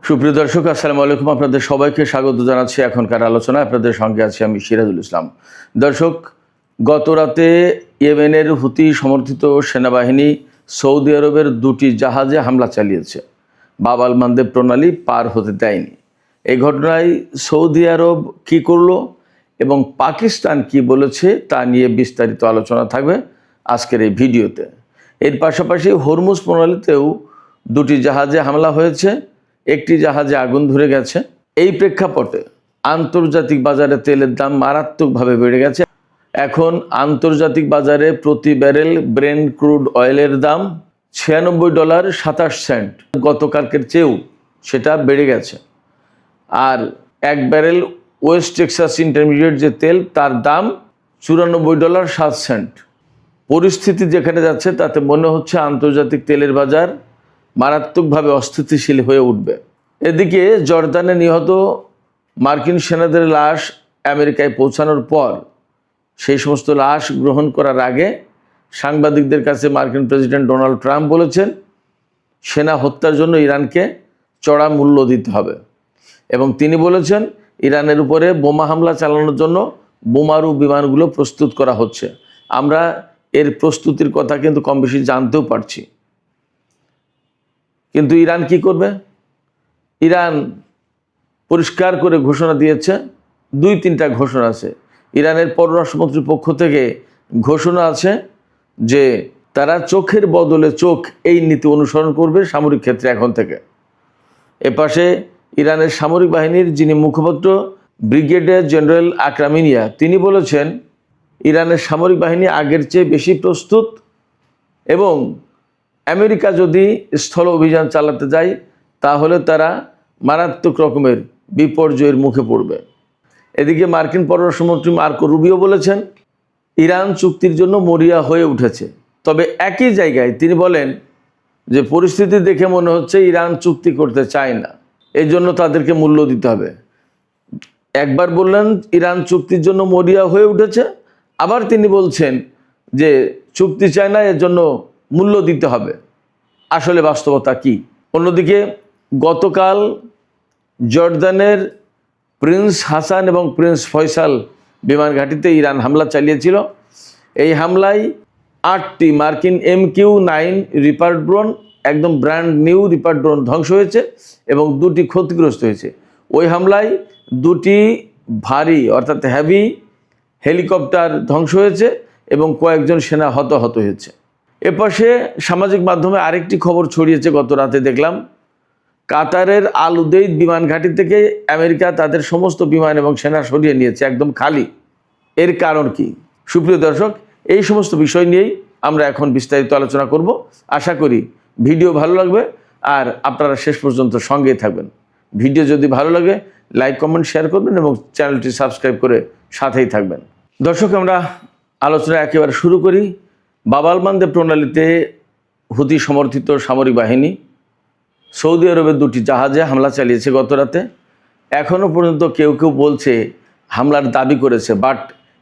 সুপ্রিয় দর্শক, আসসালামু আলাইকুম। আপনাদের সবাইকে স্বাগত জানাচ্ছি এখনকার আলোচনা। আপনাদের সঙ্গে আছি আমি সিরাজুল ইসলাম। দর্শক, গত রাতে ইয়েমেনের হুতি সমর্থিত সেনাবাহিনী সৌদি আরবের দুটি জাহাজে হামলা চালিয়েছে। বাব আল মানদেব প্রণালী পার হতে দেয়নি। এই ঘটনায় সৌদি আরব কী করলো এবং পাকিস্তান কি বলেছে তা নিয়ে বিস্তারিত আলোচনা থাকবে আজকের এই ভিডিওতে। এর পাশাপাশি হরমুজ প্রণালীতেও দুটি জাহাজে হামলা হয়েছে, একটি জাহাজে আগুন ধরে গেছে। এই প্রেক্ষাপটে আন্তর্জাতিক বাজারে তেলের দাম মারাত্মকভাবে বেড়ে গেছে। এখন আন্তর্জাতিক বাজারে প্রতি ব্যারেল ব্রেন্ট ক্রুড অয়েলের দাম $96.27। গতকালকের চেয়েও সেটা বেড়ে গেছে। আর এক ব্যারেল ওয়েস্ট টেক্সাস ইন্টারমিডিয়েট যে তেল, তার দাম $94.07। পরিস্থিতি যেখানে যাচ্ছে তাতে মনে হচ্ছে আন্তর্জাতিক তেলের বাজার মারাত্মকভাবে অস্থিতিশীল হয়ে উঠবে। এদিকে জর্দানে নিহত মার্কিন সেনাদের লাশ আমেরিকায় পৌঁছানোর পর সেই সমস্ত লাশ গ্রহণ করার আগে সাংবাদিকদের কাছে মার্কিন প্রেসিডেন্ট ডোনাল্ড ট্রাম্প বলেছেন সেনা হত্যার জন্য ইরানকে চড়া মূল্য দিতে হবে, এবং তিনি বলেছেন ইরানের উপরে বোমা হামলা চালানোর জন্য বোমারু বিমানগুলো প্রস্তুত করা হচ্ছে। আমরা এর প্রস্তুতির কথা কিন্তু কম বেশি জানতেও পারছি। কিন্তু ইরান কি করবে? ইরান পরিষ্কার করে ঘোষণা দিয়েছে, দুই তিনটা ঘোষণা আছে। ইরানের পররাষ্ট্রমন্ত্রীর পক্ষ থেকে ঘোষণা আছে যে তারা চোখের বদলে চোখ এই নীতি অনুসরণ করবে সামরিক ক্ষেত্রে এখন থেকে। এপাশে ইরানের সামরিক বাহিনীর যিনি মুখপাত্র ব্রিগেডিয়ার জেনারেল আকরামিনিয়া, তিনি বলেছেন ইরানের সামরিক বাহিনী আগের চেয়ে বেশি প্রস্তুত, এবং আমেরিকা যদি স্থল অভিযান চালাতে যায় তাহলে তারা মারাত্মক রকমের বিপর্যয়ের মুখে পড়বে। এদিকে মার্কিন পররাষ্ট্রমন্ত্রী মার্কো রুবিও বলেছেন ইরান চুক্তির জন্য মরিয়া হয়ে উঠেছে। তবে একই জায়গায় তিনি বলেন যে পরিস্থিতি দেখে মনে হচ্ছে ইরান চুক্তি করতে চায় না, এই জন্য তাদেরকে মূল্য দিতে হবে। একবার বললেন ইরান চুক্তির জন্য মরিয়া হয়ে উঠেছে, আবার তিনি বলছেন যে চুক্তি চায় না, এর জন্য মূল্য দিতে হবে। আসলে বাস্তবতা কি? অন্যদিকে গতকাল জর্দানের প্রিন্স হাসান এবং প্রিন্স ফয়সাল বিমান ঘাঁটিতে ইরান হামলা চালিয়েছিল। এই হামলায় 8টি মার্কিন MQ-9 রিপার ড্রোন, একদম ব্র্যান্ড নিউ রিপার ড্রোন ধ্বংস হয়েছে এবং 2টি ক্ষতিগ্রস্ত হয়েছে। ওই হামলায় 2টি ভারী অর্থাৎ হেভি হেলিকপ্টার ধ্বংস হয়েছে এবং কয়েকজন সেনা হতাহত হয়েছে। এপাশে সামাজিক মাধ্যমে আরেকটি খবর ছড়িয়েছে গত রাতে দেখলাম, কাতারের আল উদেইদ বিমান ঘাঁটি থেকে আমেরিকা তাদের সমস্ত বিমান এবং সেনা সরিয়ে নিয়েছে, একদম খালি। এর কারণ কি? সুপ্রিয় দর্শক, এই সমস্ত বিষয় নিয়েই আমরা এখন বিস্তারিত আলোচনা করব। আশা করি ভিডিও ভালো লাগবে আর আপনারা শেষ পর্যন্ত সঙ্গেই থাকবেন। ভিডিও যদি ভালো লাগে লাইক কমেন্ট শেয়ার করবেন এবং চ্যানেলটি সাবস্ক্রাইব করে সাথেই থাকবেন। দর্শক, আমরা আলোচনা একেবারে শুরু করি। বাব আল মানদেব প্রণালীতে হুতি সমর্থিত সামরিক বাহিনী সৌদি আরবের দুটি জাহাজে হামলা চালিয়েছে গত রাতে। এখনও পর্যন্ত কেউ কেউ বলছে হামলার দাবি করেছে, বাট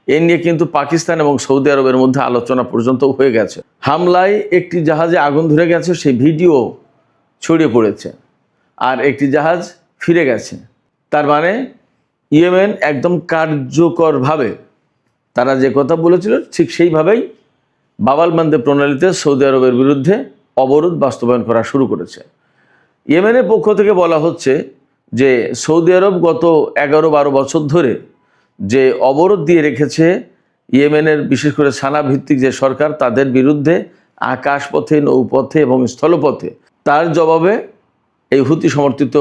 এ নিয়ে কিন্তু পাকিস্তান এবং সৌদি আরবের মধ্যে আলোচনা পর্যন্ত হয়ে গেছে। হামলায় একটি জাহাজে আগুন ধরে গেছে, সেই ভিডিও ছড়িয়ে পড়েছে, আর একটি জাহাজ ফিরে গেছে। তার মানে ইয়েমেন একদম কার্যকরভাবে তারা যে কথা বলেছিল ঠিক সেইভাবেই বাব আল মানদেব প্রণালীতে সৌদি আরবের বিরুদ্ধে অবরোধ বাস্তবায়ন করা শুরু করেছে। ইয়েমেনের পক্ষ থেকে বলা হচ্ছে যে সৌদি আরব গত 11-12 বছর ধরে যে অবরোধ দিয়ে রেখেছে ইয়েমেনের বিশেষ করে সানা ভিত্তিক যে সরকার, তাদের বিরুদ্ধে আকাশপথে, নৌপথে এবং স্থলপথে, তার জবাবে এই হুতি সমর্থিত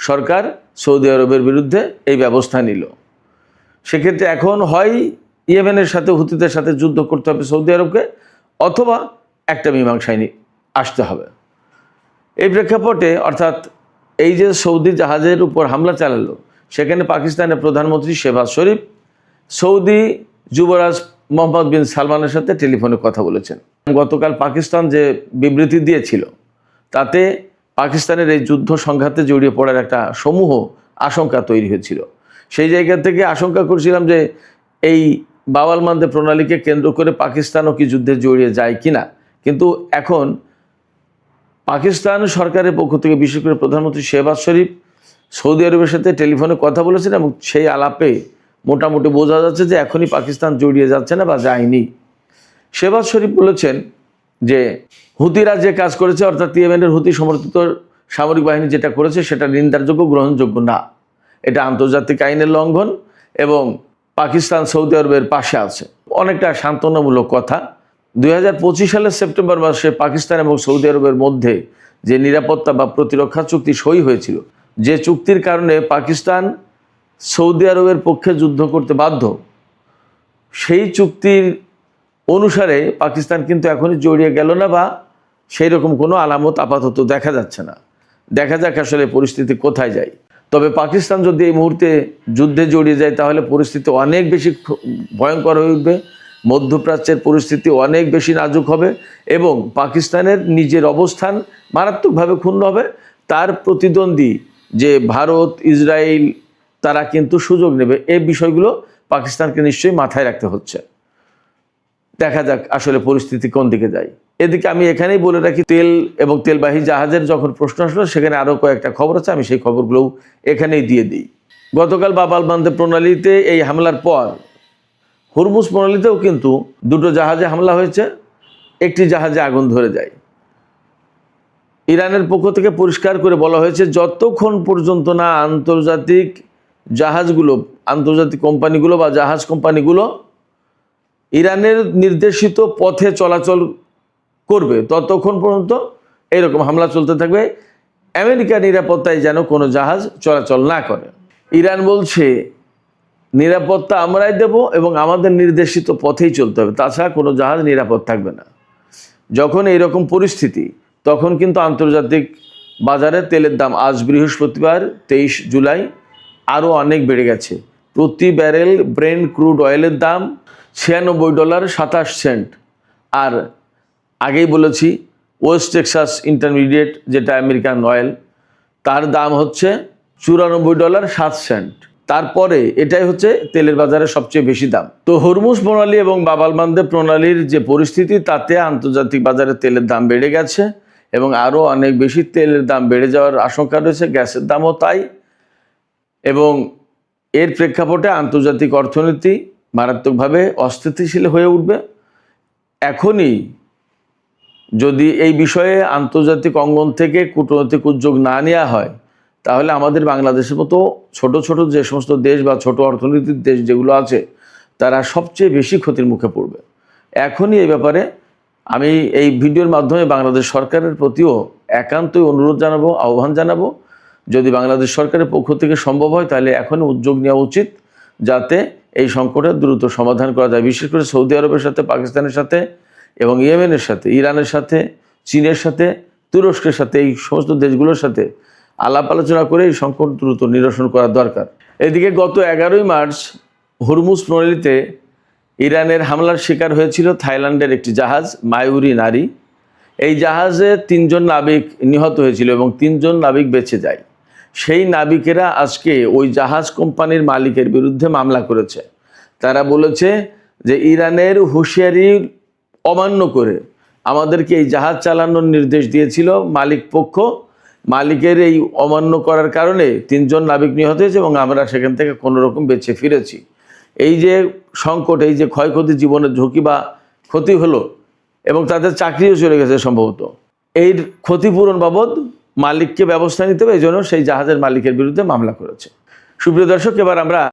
সরকার সৌদি আরবের বিরুদ্ধে এই ব্যবস্থা নিল। সেক্ষেত্রে এখন হয় ইয়েমেনের সাথে হুতিদের সাথে যুদ্ধ করতে হবে সৌদি আরবকে, অথবা একটা মীমাংসায় আসতে হবে। এই প্রেক্ষাপটে অর্থাৎ এই যে সৌদি জাহাজের উপর হামলা চালালো, সেখানে পাকিস্তানের প্রধানমন্ত্রী শেহবাজ শরীফ সৌদি যুবরাজ মোহাম্মদ বিন সালমানের সাথে টেলিফোনে কথা বলেছেন। গতকাল পাকিস্তান যে বিবৃতি দিয়েছিল তাতে পাকিস্তানের এই যুদ্ধ সংঘাতে জড়িয়ে পড়ার একটা সমূহ আশঙ্কা তৈরি হয়েছিল। সেই জায়গা থেকে আশঙ্কা করছিলাম যে এই বাব আল মানদেব প্রণালীকে কেন্দ্র করে পাকিস্তানও কি যুদ্ধে জড়িয়ে যায় কিনা। কিন্তু এখন পাকিস্তান সরকারের পক্ষ থেকে বিশেষ করে প্রধানমন্ত্রী শেহবাজ শরীফ সৌদি আরবের সাথে টেলিফোনে কথা বলেছেন এবং সেই আলাপে মোটামুটি বোঝা যাচ্ছে যে এখনই পাকিস্তান জড়িয়ে যাচ্ছে না বা যায়নি। শেহবাজ শরীফ বলেছেন যে হুতিরা যে কাজ করেছে, অর্থাৎ ইয়েমেনের হুতি সমর্থিত সামরিক বাহিনী যেটা করেছে সেটা নিন্দারযোগ্য, গ্রহণযোগ্য না। এটা আন্তর্জাতিক আইনের লঙ্ঘন এবং পাকিস্তান সৌদি আরবের পাশে আছে। অনেকটা সান্ত্বনামূলক কথা। 2025 সালের সেপ্টেম্বর মাসে পাকিস্তান এবং সৌদি আরবের মধ্যে যে নিরাপত্তা বা প্রতিরক্ষা চুক্তি সই হয়েছিল, যে চুক্তির কারণে পাকিস্তান সৌদি আরবের পক্ষে যুদ্ধ করতে বাধ্য, সেই চুক্তির অনুসারে পাকিস্তান কিন্তু এখনই জড়িয়ে গেল না বা সেই রকম কোনো আলামত আপাতত দেখা যাচ্ছে না। দেখা যাক আসলে পরিস্থিতি কোথায় যায়। তবে পাকিস্তান যদি এই মুহূর্তে যুদ্ধে জড়িয়ে যায় তাহলে পরিস্থিতি অনেক বেশি ভয়ঙ্কর হয়ে উঠবে, মধ্যপ্রাচ্যের পরিস্থিতি অনেক বেশি নাজুক হবে এবং পাকিস্তানের নিজের অবস্থান মারাত্মকভাবে ক্ষুণ্ণ হবে। তার প্রতিদ্বন্দ্বী যে ভারত, ইসরায়েল, তারা কিন্তু সুযোগ নেবে। এই বিষয়গুলো পাকিস্তানকে নিশ্চয়ই মাথায় রাখতে হচ্ছে। দেখা যাক আসলে পরিস্থিতি কোন দিকে যায়। এদিকে আমি এখানেই বলে রাখি, তেল এবং তেলবাহী জাহাজের যখন প্রশ্ন আসলো সেখানে আরও কয়েকটা খবর আছে, আমি সেই খবরগুলোও এখানেই দিয়ে দিই। গতকাল বাব আল মানদেব প্রণালীতে এই হামলার পর হরমুজ প্রণালীতেও কিন্তু দুটো জাহাজে হামলা হয়েছে, একটি জাহাজে আগুন ধরে যায়। ইরানের পক্ষ থেকে পরিষ্কার করে বলা হয়েছে যতক্ষণ পর্যন্ত না আন্তর্জাতিক জাহাজগুলো, আন্তর্জাতিক কোম্পানিগুলো বা জাহাজ কোম্পানিগুলো ইরানের নির্দেশিত পথে চলাচল করবে ততক্ষণ পর্যন্ত এরকম হামলা চলতে থাকবে। আমেরিকার নিরাপত্তায় যেন কোনো জাহাজ চলাচল না করে। ইরান বলছে নিরাপত্তা আমরাই দেব এবং আমাদের নির্দেশিত পথেই চলতে হবে, তাছাড়া কোনো জাহাজ নিরাপদ থাকবে না। যখন এইরকম পরিস্থিতি, তখন কিন্তু আন্তর্জাতিক বাজারে তেলের দাম আজ বৃহস্পতিবার 23 জুলাই আরও অনেক বেড়ে গেছে। প্রতি ব্যারেল ব্রেন্ট ক্রুড অয়েলের দাম $96.27। আর আগেই বলেছি ওয়েস্ট টেক্সাস ইন্টারমিডিয়েট যেটা আমেরিকান অয়েল, তার দাম হচ্ছে $94.07। তারপরে এটাই হচ্ছে তেলের বাজারে সবচেয়ে বেশি দাম। তো হরমুজ প্রণালী এবং বাব আল মানদেব প্রণালীর যে পরিস্থিতি, তাতে আন্তর্জাতিক বাজারে তেলের দাম বেড়ে গেছে এবং আরও অনেক বেশি তেলের দাম বেড়ে যাওয়ার আশঙ্কা রয়েছে। গ্যাসের দামও তাই। এবং এর প্রেক্ষাপটে আন্তর্জাতিক অর্থনীতি মারাত্মকভাবে অস্থিতিশীল হয়ে উঠবে। এখনই যদি এই বিষয়ে আন্তর্জাতিক অঙ্গন থেকে কূটনৈতিক উদ্যোগ না নেওয়া হয়, তাহলে আমাদের বাংলাদেশের মতো ছোট ছোট যে সমস্ত দেশ বা ছোট অর্থনীতির দেশ যেগুলো আছে, তারা সবচেয়ে বেশি ক্ষতির মুখে পড়বে। এখনই এই ব্যাপারে আমি এই ভিডিওর মাধ্যমে বাংলাদেশ সরকারের প্রতিও একান্তই অনুরোধ জানাবো, আহ্বান জানাবো, যদি বাংলাদেশ সরকারের পক্ষ থেকে সম্ভব হয় তাহলে এখনই উদ্যোগ নেওয়া উচিত, যাতে এই সংকটের দ্রুত সমাধান করা যায়। বিশেষ করে সৌদি আরবের সাথে, পাকিস্তানের সাথে এবং ইয়েমেনের সাথে, ইরানের সাথে, চীনের সাথে, তুরস্কের সাথে, এই সমস্ত দেশগুলোর সাথে আলাপ আলোচনা করে এই সংকট দ্রুত নিরসন করা দরকার। এদিকে গত 11ই মার্চ হরমুজ প্রণালীতে ইরানের হামলার শিকার হয়েছিল থাইল্যান্ডের একটি জাহাজ মায়ুরি নারী। এই জাহাজে 3 জন নাবিক নিহত হয়েছিল এবং 3 জন নাবিক বেঁচে যায়। সেই নাবিকেরা আজকে ওই জাহাজ কোম্পানির মালিকের বিরুদ্ধে মামলা করেছে। তারা বলেছে যে ইরানের হুঁশিয়ারি অমান্য করে আমাদেরকে এই জাহাজ চালানোর নির্দেশ দিয়েছিল মালিক পক্ষ। মালিকের এই অমান্য করার কারণে 3 জন নাবিক নিহত হয়েছে এবং আমরা সেখান থেকে কোনো রকম বেঁচে ফিরেছি। এই যে সংকট, এই যে ক্ষয়ক্ষতি, জীবনের ঝুঁকি বা ক্ষতি হলো এবং তাদের চাকরিও চলে গেছে সম্ভবত, এই ক্ষতিপূরণ বাবদ মালিককে ব্যবস্থা নিতে হবে, এই জন্য সেই জাহাজের মালিকের বিরুদ্ধে মামলা করেছে। সুপ্রিয় দর্শক, এবার আমরা